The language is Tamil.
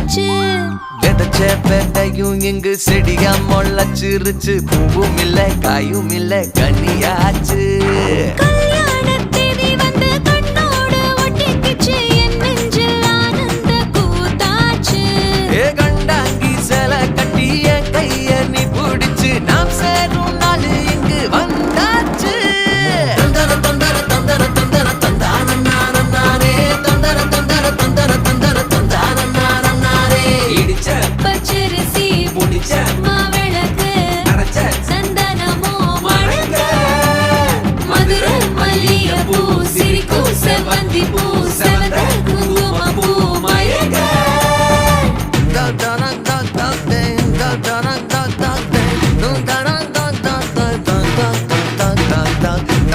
ஆச்சு. விதைச்ச விதையும் இங்கு செடியா முளைச்சிருச்சு. பூவும் இல்ல காயும் இல்ல கனியாச்சு.